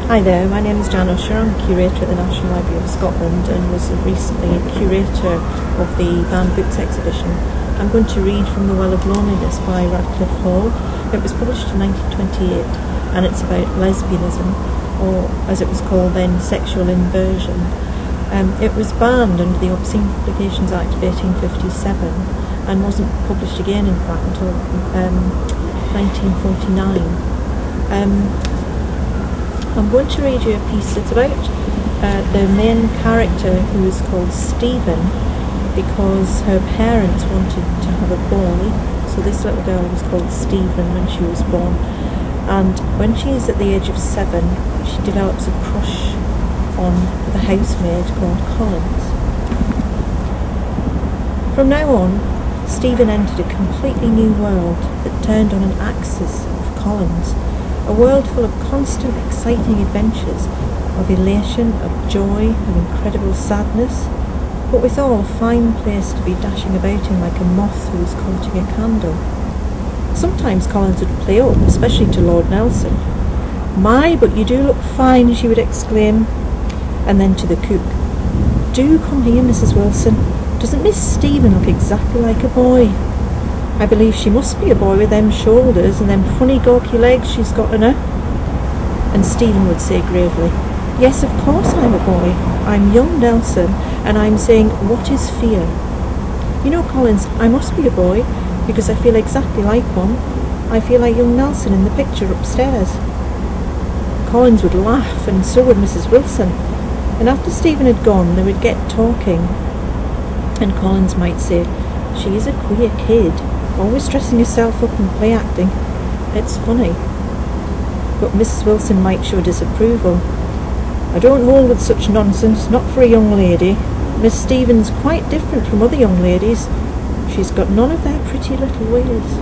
Hi there, my name is Jan Usher. I'm a curator at the National Library of Scotland and was recently a curator of the banned books exhibition. I'm going to read from The Well of Loneliness by Radcliffe Hall. It was published in 1928 and it's about lesbianism, or as it was called then, sexual inversion. It was banned under the Obscene Publications Act of 1857 and wasn't published again in fact until 1949. I'm going to read you a piece that's about the main character, who is called Stephen because her parents wanted to have a boy. So this little girl was called Stephen when she was born, and when she is at the age of 7 she develops a crush on the housemaid called Collins. From now on, Stephen entered a completely new world that turned on an axis of Collins. A world full of constant, exciting adventures, of elation, of joy, of incredible sadness, but withal a fine place to be dashing about in like a moth who is courting a candle. Sometimes Collins would play up, especially to Lord Nelson. "My, but you do look fine," she would exclaim. And then to the cook, "Do come here, Mrs. Wilson. Doesn't Miss Stephen look exactly like a boy? I believe she must be a boy with them shoulders and them funny gawky legs she's got on her." And Stephen would say gravely, "Yes, of course I'm a boy. I'm young Nelson, and I'm saying, what is fear? You know, Collins, I must be a boy, because I feel exactly like one. I feel like young Nelson in the picture upstairs." Collins would laugh, and so would Mrs. Wilson. And after Stephen had gone, they would get talking, and Collins might say, "She is a queer kid, always dressing herself up and play acting. It's funny." But Mrs. Wilson might show disapproval. "I don't hold with such nonsense, not for a young lady. Miss Stephen's quite different from other young ladies. She's got none of their pretty little ways."